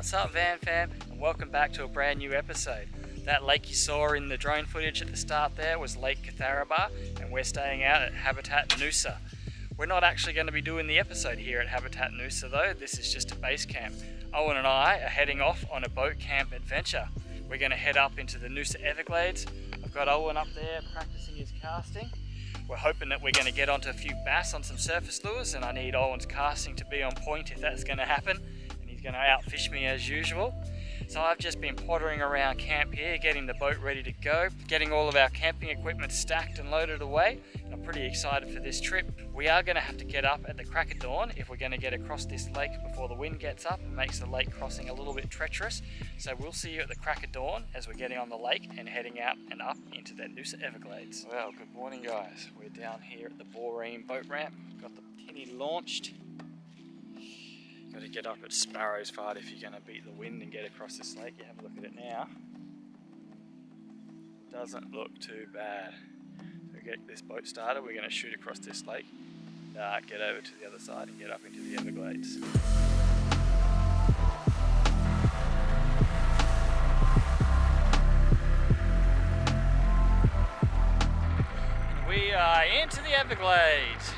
What's up, Van Fam, and welcome back to a brand new episode. That lake you saw in the drone footage at the start there was Lake Catharaba, and we're staying out at Habitat Noosa. We're not actually going to be doing the episode here at Habitat Noosa though, this is just a base camp. Owen and I are heading off on a boat camp adventure. We're going to head up into the Noosa Everglades. I've got Owen up there practicing his casting. We're hoping that we're going to get onto a few bass on some surface lures, and I need Owen's casting to be on point if that's going to happen. Going to outfish me as usual. So I've just been pottering around camp here, getting the boat ready to go, getting all of our camping equipment stacked and loaded away, and I'm pretty excited for this trip. We are going to have to get up at the crack of dawn if we're going to get across this lake before the wind gets up and makes the lake crossing a little bit treacherous. So we'll see you at the crack of dawn as we're getting on the lake and heading out and up into the Noosa Everglades. Well, good morning guys. We're down here at the Boreen boat ramp. Got the tinny launched. Got to get up at Sparrow's Fart if you're going to beat the wind and get across this lake. You have a look at it now. Doesn't look too bad. So we get this boat started, we're going to shoot across this lake, get over to the other side and get up into the Everglades. We are into the Everglades.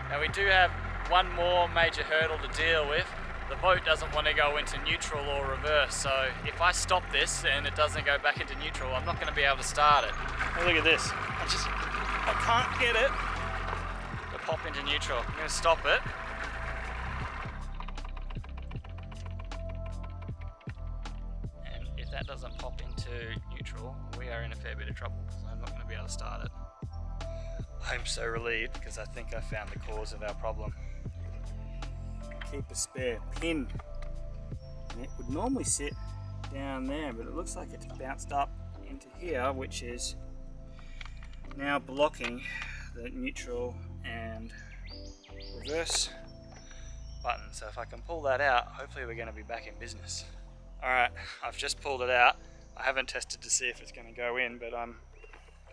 Now we do have one more major hurdle to deal with. The boat doesn't want to go into neutral or reverse, so if I stop this and it doesn't go back into neutral, I'm not going to be able to start it. Oh, look at this. I can't get it to pop into neutral. I'm going to stop it. And if that doesn't pop into neutral, we are in a fair bit of trouble because I'm not going to be able to start it. I'm so relieved because I think I found the cause of our problem. Keep a spare pin, and it would normally sit down there, but it looks like it's bounced up into here, which is now blocking the neutral and reverse button. So if I can pull that out, hopefully we're going to be back in business. Alright, I've just pulled it out. I haven't tested to see if it's going to go in, but I'm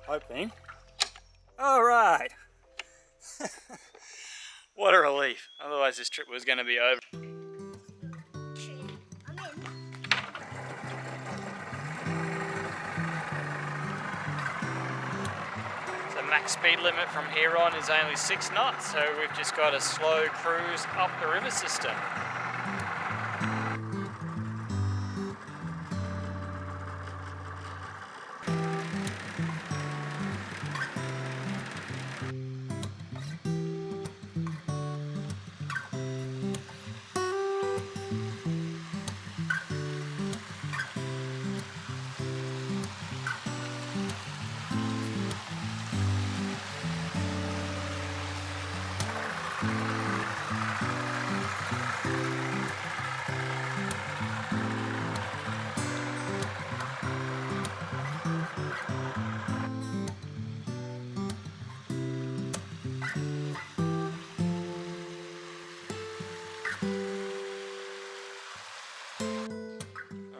hoping. Alright! What a relief, otherwise this trip was going to be over. So max speed limit from here on is only 6 knots, so we've just got a slow cruise up the river system.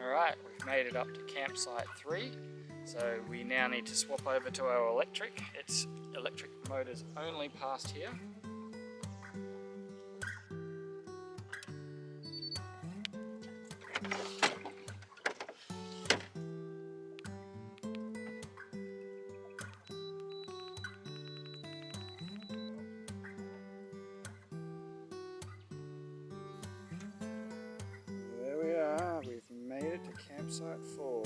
Alright, we've made it up to campsite 3, so we now need to swap over to our electric. It's electric motors only past here. Campsite 4.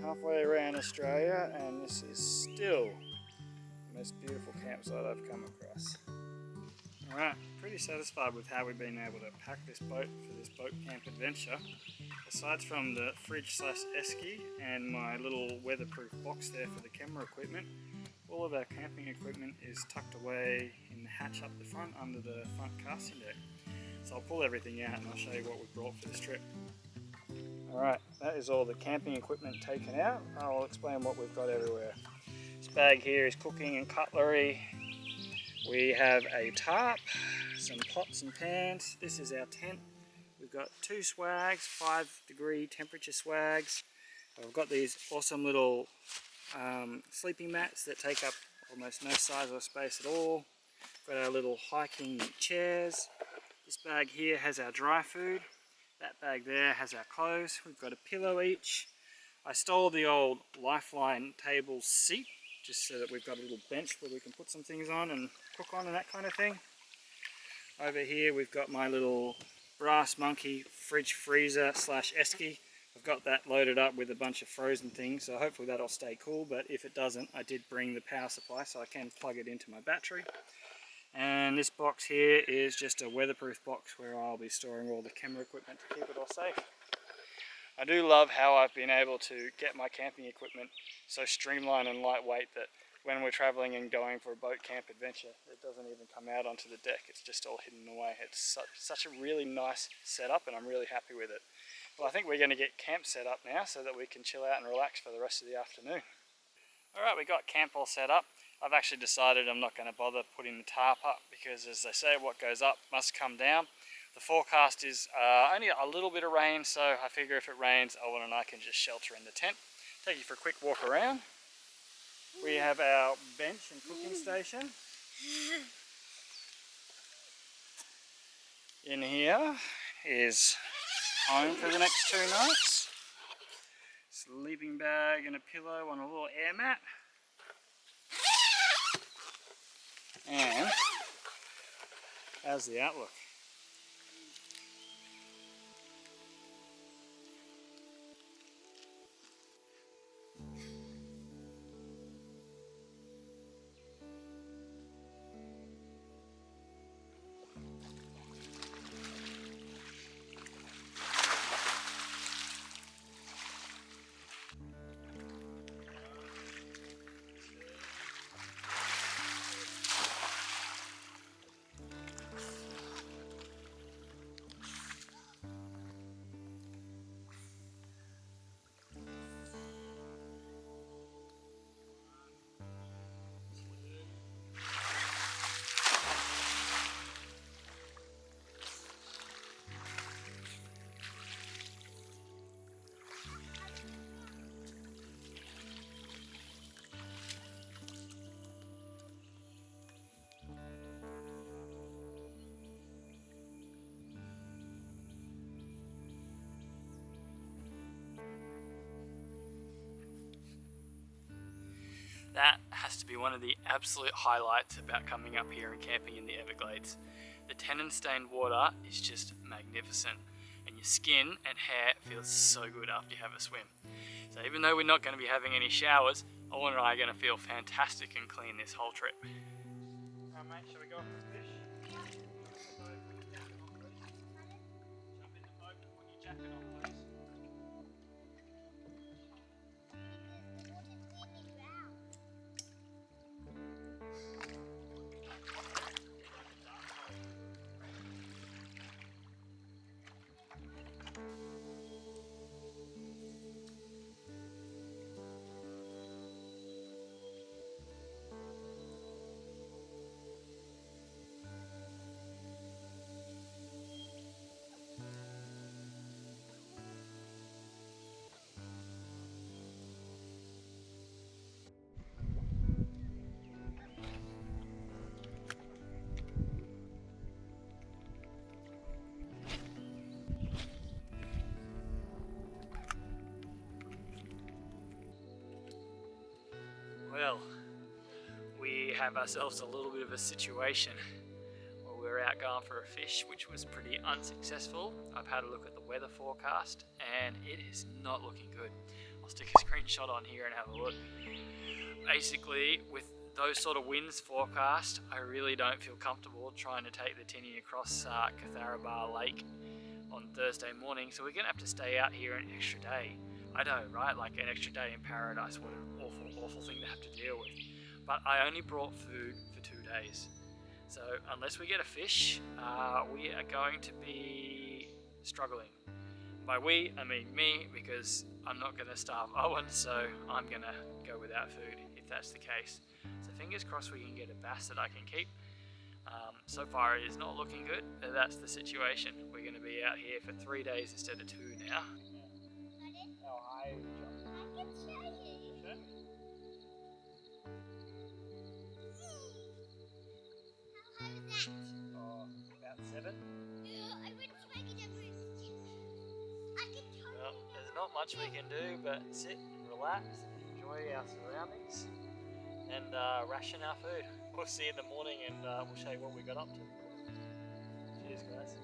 Halfway around Australia, and this is still the most beautiful campsite I've come across. Alright, pretty satisfied with how we've been able to pack this boat for this boat camp adventure. Aside from the fridge / esky and my little weatherproof box there for the camera equipment, all of our camping equipment is tucked away in the hatch up the front under the front casting deck. So I'll pull everything out and I'll show you what we brought for this trip. Alright, that is all the camping equipment taken out. I'll explain what we've got everywhere. This bag here is cooking and cutlery. We have a tarp, some pots and pans. This is our tent. We've got 2 swags, 5-degree temperature swags. We've got these awesome little sleeping mats that take up almost no size or space at all. Got our little hiking chairs. This bag here has our dry food. That bag there has our clothes. We've got a pillow each. I stole the old Lifeline table seat just so that we've got a little bench where we can put some things on and cook on and that kind of thing. Over here we've got my little brass monkey fridge freezer slash esky. I've got that loaded up with a bunch of frozen things, so hopefully that'll stay cool, but if it doesn't, I did bring the power supply so I can plug it into my battery. And this box here is just a weatherproof box where I'll be storing all the camera equipment to keep it all safe. I do love how I've been able to get my camping equipment so streamlined and lightweight that when we're traveling and going for a boat camp adventure, it doesn't even come out onto the deck. It's just all hidden away. It's such a really nice setup and I'm really happy with it. Well, I think we're going to get camp set up now so that we can chill out and relax for the rest of the afternoon. Alright, we got camp all set up. I've actually decided I'm not going to bother putting the tarp up because, as they say, what goes up must come down. The forecast is only a little bit of rain, so I figure if it rains, Owen and I can just shelter in the tent. Take you for a quick walk around. We have our bench and cooking station. In here is home for the next 2 nights. Sleeping bag and a pillow on a little air mat. And how's the outlook? That has to be one of the absolute highlights about coming up here and camping in the Everglades. The tannin-stained water is just magnificent, and your skin and hair feels so good after you have a swim. So even though we're not going to be having any showers, Owen and I are going to feel fantastic and clean this whole trip. Alright mate, shall we go off the fish? Jump in the boat and put your jacket on, please. Well, we have ourselves a little bit of a situation where we're out going for a fish, which was pretty unsuccessful. I've had a look at the weather forecast and it is not looking good. I'll stick a screenshot on here and have a look. Basically, with those sort of winds forecast, I really don't feel comfortable trying to take the tinny across Catharaba Lake on Thursday morning, so we're going to have to stay out here an extra day. I know, right? Like an extra day in paradise, what an awful thing to have to deal with. But I only brought food for 2 days. So unless we get a fish, we are going to be struggling. By we, I mean me, because I'm not going to starve Owen, so I'm going to go without food if that's the case. So fingers crossed we can get a bass that I can keep. So far it is not looking good, but that's the situation. We're going to be out here for 3 days instead of 2 now. How high are you jumping? I can show you. Show me. How high was that? Oh, about 7. I went to make it every much we can do but sit, relax, enjoy our surroundings, and ration our food. We'll see you in the morning and we'll show you what we got up to. Cheers, guys.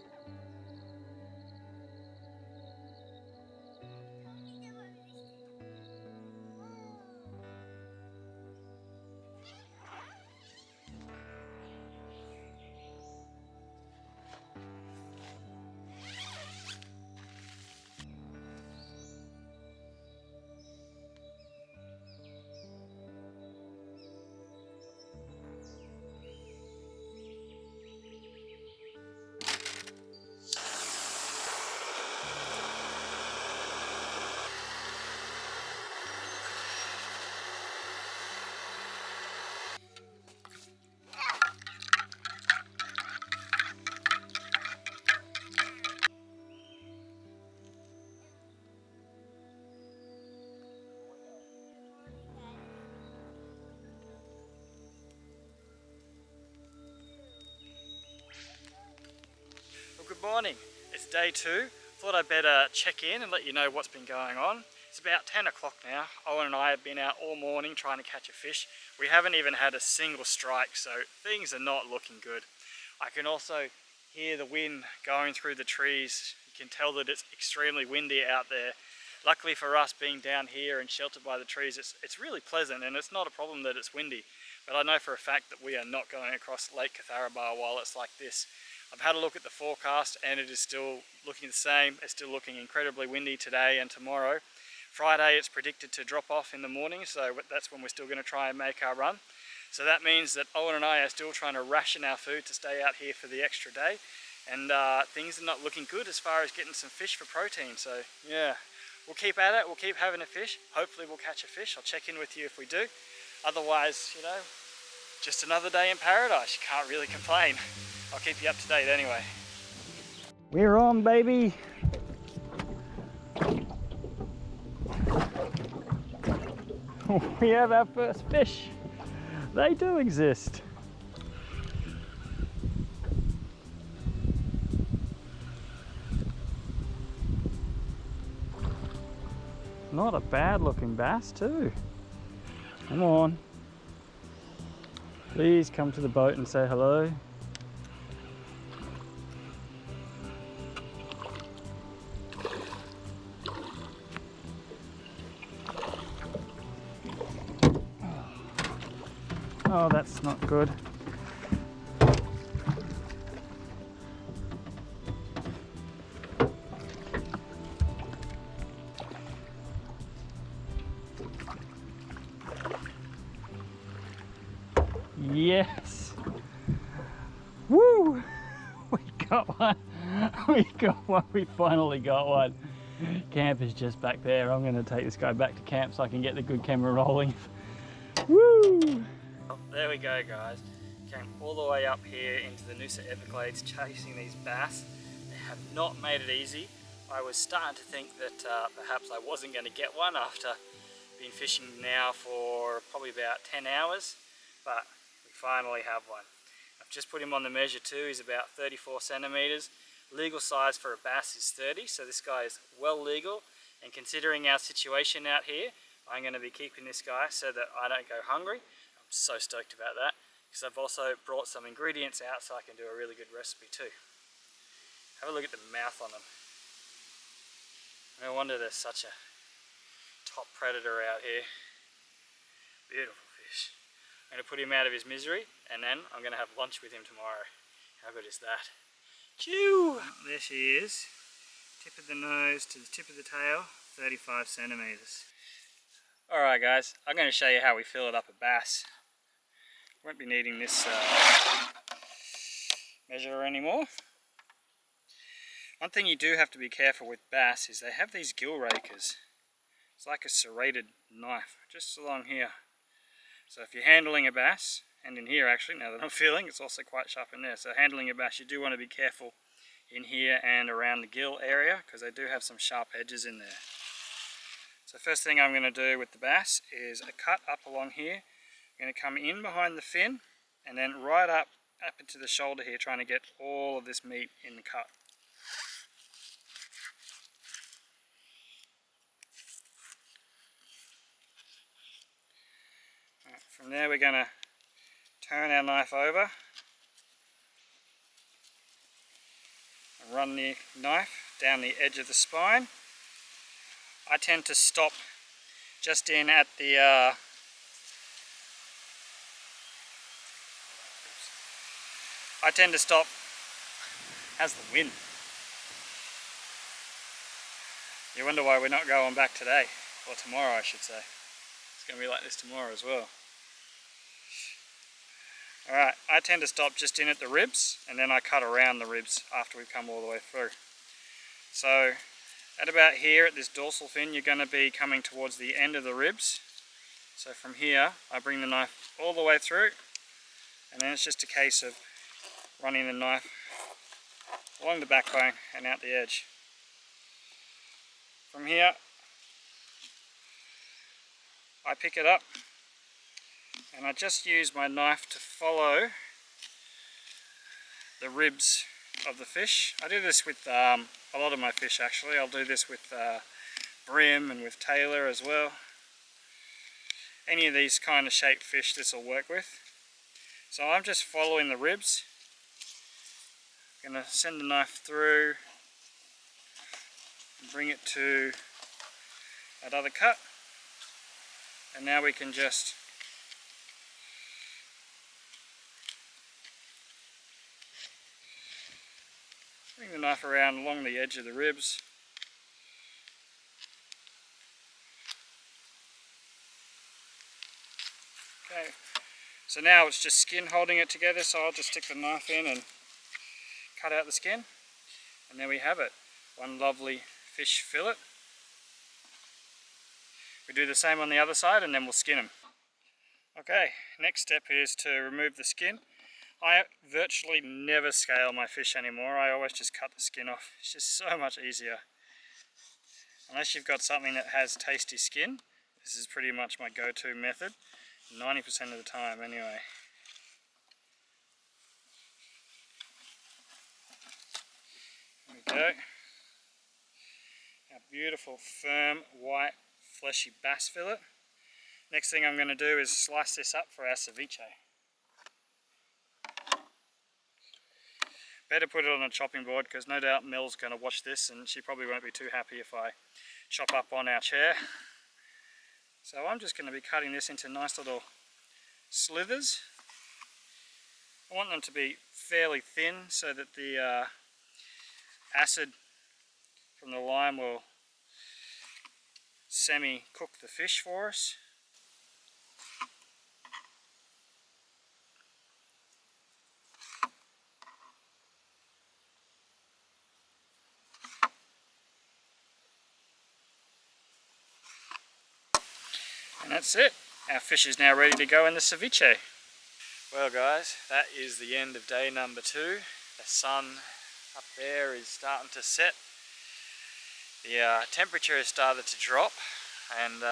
Good morning, it's day 2. Thought I'd better check in and let you know what's been going on. It's about 10 o'clock now. Owen and I have been out all morning trying to catch a fish. We haven't even had a single strike, so things are not looking good. I can also hear the wind going through the trees. You can tell that it's extremely windy out there. Luckily for us, being down here and sheltered by the trees, it's really pleasant, and it's not a problem that it's windy. But I know for a fact that we are not going across Lake Catharaba while it's like this. I've had a look at the forecast and it is still looking the same. It's still looking incredibly windy today and tomorrow. Friday it's predicted to drop off in the morning, so that's when we're still going to try and make our run. So that means that Owen and I are still trying to ration our food to stay out here for the extra day. And things are not looking good as far as getting some fish for protein. So yeah, we'll keep at it, we'll keep having a fish. Hopefully we'll catch a fish. I'll check in with you if we do. Otherwise, you know, just another day in paradise. You can't really complain. I'll keep you up to date anyway. We're on, baby. We have our first fish. They do exist. Not a bad looking bass too. Come on. Please come to the boat and say hello. Oh, that's not good. Yes! Woo! We got one! We got one! We finally got one! Camp is just back there. I'm going to take this guy back to camp so I can get the good camera rolling. Woo! There we go, guys. Came all the way up here into the Noosa Everglades chasing these bass. They have not made it easy. I was starting to think that perhaps I wasn't going to get one after been fishing now for probably about 10 hours, but we finally have one. I've just put him on the measure too. He's about 34 centimeters. Legal size for a bass is 30, so this guy is well legal, and considering our situation out here, I'm going to be keeping this guy so that I don't go hungry. I'm so stoked about that, because I've also brought some ingredients out so I can do a really good recipe too. Have a look at the mouth on them. No wonder there's such a top predator out here. Beautiful fish. I'm going to put him out of his misery, and then I'm going to have lunch with him tomorrow. How good is that? Chew! There she is. Tip of the nose to the tip of the tail, 35 centimeters. Alright guys, I'm going to show you how we fill it up a bass. Won't be needing this measure anymore. One thing you do have to be careful with bass is they have these gill rakers. It's like a serrated knife, just along here. So if you're handling a bass, and in here actually, now that I'm feeling, it's also quite sharp in there. So handling a bass, you do want to be careful in here and around the gill area, because they do have some sharp edges in there. So first thing I'm going to do with the bass is a cut up along here. I'm going to come in behind the fin and then right up into the shoulder here, trying to get all of this meat in the cut. From there we're going to turn our knife over and run the knife down the edge of the spine. I tend to stop just in at the how's the wind? You wonder why we're not going back today, or tomorrow I should say. It's going to be like this tomorrow as well. Alright, I tend to stop just in at the ribs, and then I cut around the ribs after we've come all the way through. So, at about here at this dorsal fin, you're going to be coming towards the end of the ribs. So from here, I bring the knife all the way through, and then it's just a case of running the knife along the backbone and out the edge. From here, I pick it up and I just use my knife to follow the ribs of the fish. I do this with a lot of my fish actually. I'll do this with brim and with tailor as well. Any of these kind of shaped fish this will work with. So I'm just following the ribs. I'm going to send the knife through and bring it to that other cut, and now we can just bring the knife around along the edge of the ribs. Okay, so now it's just skin holding it together, so I'll just stick the knife in and cut out the skin, and there we have it. One lovely fish fillet. We do the same on the other side and then we'll skin them. Okay, next step is to remove the skin. I virtually never scale my fish anymore. I always just cut the skin off. It's just so much easier. Unless you've got something that has tasty skin, this is pretty much my go-to method, 90% of the time anyway. There we go. Our beautiful, firm, white, fleshy bass fillet. Next thing I'm going to do is slice this up for our ceviche. Better put it on a chopping board because no doubt Mel's going to watch this and she probably won't be too happy if I chop up on our chair. So I'm just going to be cutting this into nice little slithers. I want them to be fairly thin so that the acid from the lime will semi-cook the fish for us. And that's it. Our fish is now ready to go in the ceviche. Well guys, that is the end of day number 2. The sun up there is starting to set. The temperature has started to drop, and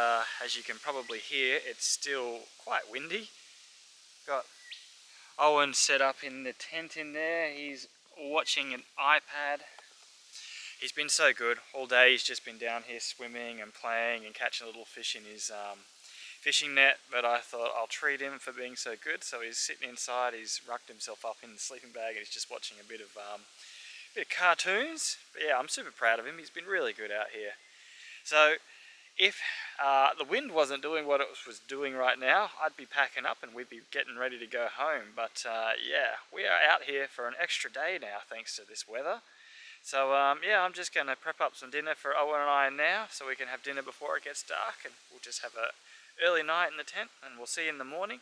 as you can probably hear, it's still quite windy. Got Owen set up in the tent in there. He's watching an iPad. He's been so good. All day he's just been down here swimming and playing and catching little fish in his fishing net, but I thought I'll treat him for being so good. So he's sitting inside, he's rucked himself up in the sleeping bag and he's just watching a bit of cartoons. But yeah, I'm super proud of him. He's been really good out here. So if the wind wasn't doing what it was doing right now, I'd be packing up and we'd be getting ready to go home. But yeah, we are out here for an extra day now thanks to this weather. So yeah, I'm just going to prep up some dinner for Owen and I now so we can have dinner before it gets dark, and we'll just have a early night in the tent and we'll see you in the morning.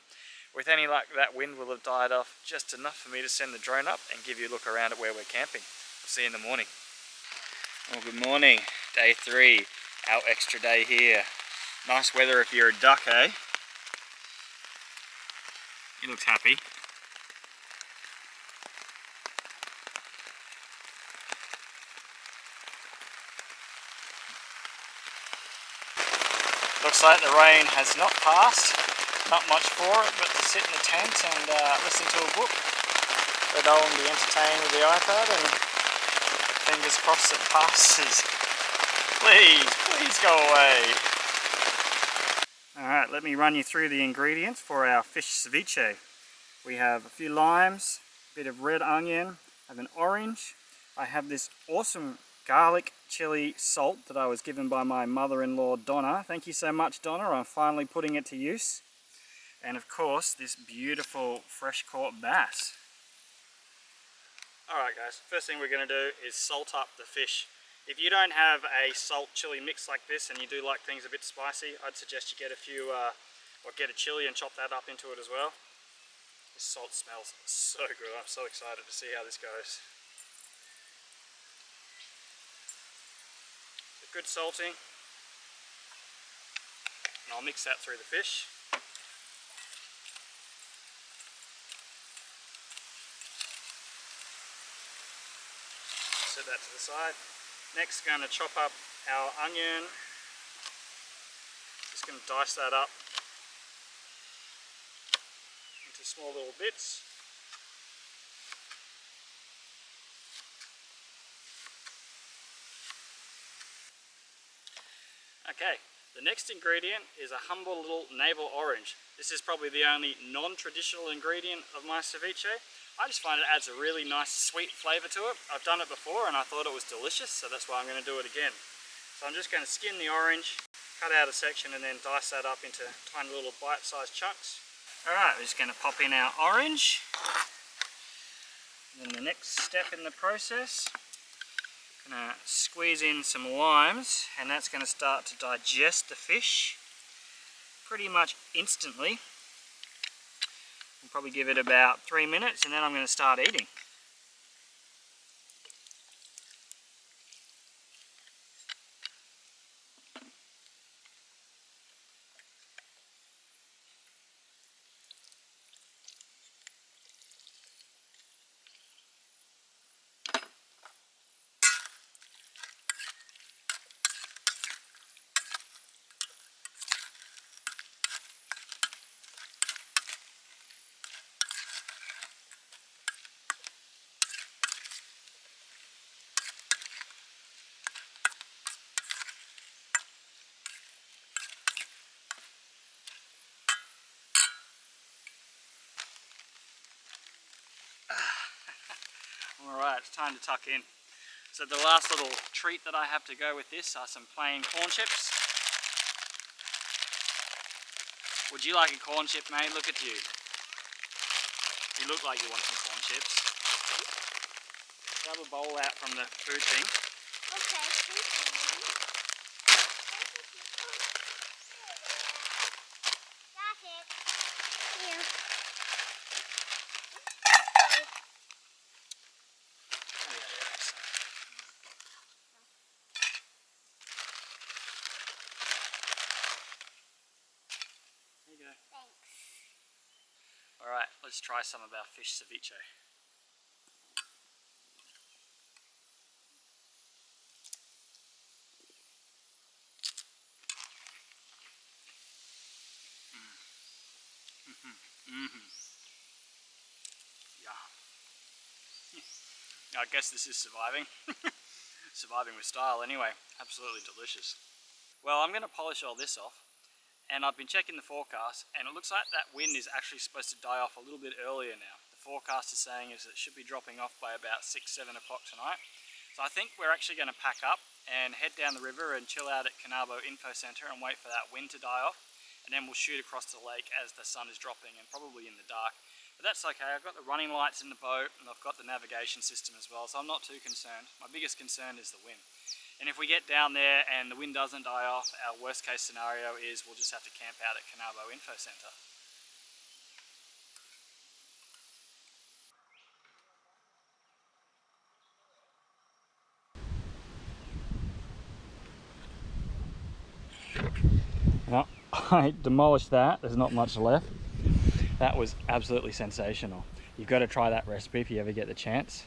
With any luck, that wind will have died off just enough for me to send the drone up and give you a look around at where we're camping. We'll see you in the morning. Well, good morning. Day 3, our extra day here. Nice weather if you're a duck, eh? He looks happy. Looks like the rain has not passed. Not much for it, but to sit in the tent and listen to a book. Let Owen be entertained with the iPad, and fingers crossed it passes. Please, please go away. Alright, Alright, let me run you through the ingredients for our fish ceviche. We have a few limes, a bit of red onion, I have an orange. I have this awesome garlic chili salt that I was given by my mother-in-law Donna. Thank you so much, Donna. I'm finally putting it to use. And of course, this beautiful fresh caught bass. Alright guys, first thing we're going to do is salt up the fish. If you don't have a salt chili mix like this and you do like things a bit spicy, I'd suggest you get a few, or get a chili and chop that up into it as well. This salt smells so good. I'm so excited to see how this goes. A good salting, and I'll mix that through the fish. Set that to the side. Next, going to chop up our onion. Just going to dice that up into small little bits. Okay, the next ingredient is a humble little navel orange. This is probably the only non-traditional ingredient of my ceviche. I just find it adds a really nice sweet flavour to it. I've done it before and I thought it was delicious, so that's why I'm going to do it again. So I'm just going to skin the orange, cut out a section and then dice that up into tiny little bite-sized chunks. Alright, we're just going to pop in our orange. And then the next step in the process, I'm going to squeeze in some limes, and that's going to start to digest the fish pretty much instantly. I'll probably give it about 3 minutes and then I'm going to start eating. Alright, it's time to tuck in. So the last little treat that I have to go with this are some plain corn chips. Would you like a corn chip, mate? Look at you. You look like you want some corn chips. Grab a bowl out from the food thing. Okay, thank you. Got it. Here. Thanks. Alright, let's try some of our fish ceviche. Yeah. I guess this is surviving. Surviving with style anyway. Absolutely delicious. Well, I'm going to polish all this off. And I've been checking the forecast, and it looks like that wind is actually supposed to die off a little bit earlier now. The forecast is saying is that it should be dropping off by about 6-7 o'clock tonight. So I think we're actually going to pack up and head down the river and chill out at Canabo Info Centre and wait for that wind to die off. And then we'll shoot across the lake as the sun is dropping and probably in the dark. But that's okay, I've got the running lights in the boat and I've got the navigation system as well, so I'm not too concerned. My biggest concern is the wind. And if we get down there and the wind doesn't die off, our worst case scenario is we'll just have to camp out at Canabo Info Centre. Well, I demolished that, there's not much left. That was absolutely sensational. You've got to try that recipe if you ever get the chance.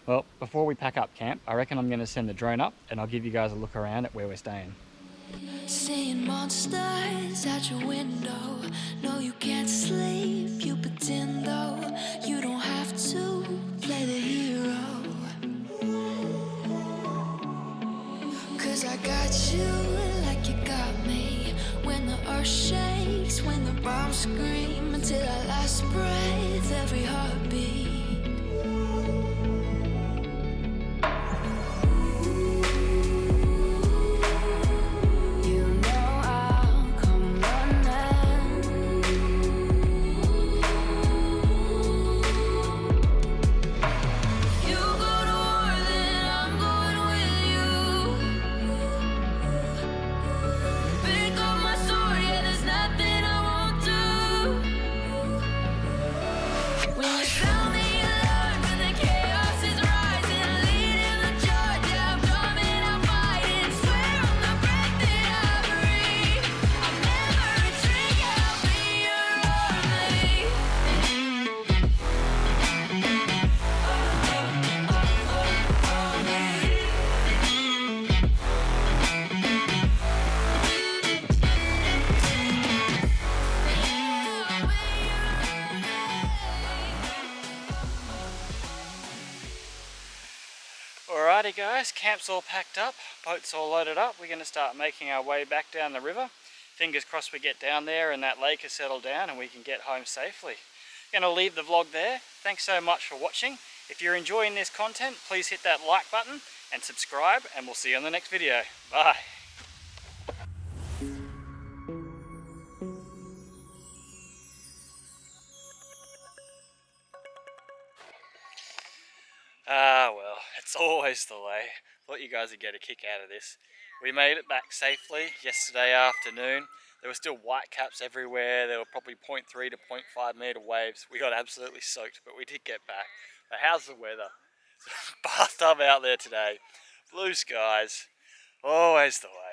Well, before we pack up camp, I reckon I'm going to send the drone up and I'll give you guys a look around at where we're staying. Seeing monsters at your window. No, you can't sleep, you pretend though. You don't have to play the hero. 'Cause I got you like you got me. When the earth shakes when the bombs scream until our last breath, every heartbeat. You know I'll come running. You go to war, then I'm going with you. Pick up my sword, yeah, there's nothing I won't do. When you sound the alarm and the chaos is rising, leading the charge, yeah, I'm coming, I'm fighting. Swear on the breath that I breathe, I'll never retreat, yeah, I'll be your army. Alrighty guys, camp's all packed up, boat's all loaded up. We're going to start making our way back down the river. Fingers crossed we get down there and that lake has settled down and we can get home safely. Going to leave the vlog there. Thanks so much for watching. If you're enjoying this content, please hit that like button and subscribe, and we'll see you on the next video. Bye. Well, it's always the way. Thought you guys would get a kick out of this. We made it back safely yesterday afternoon. There were still whitecaps everywhere. There were probably 0.3 to 0.5 metre waves. We got absolutely soaked, but we did get back. But how's the weather? Bathtub out there today. Blue skies. Always the way.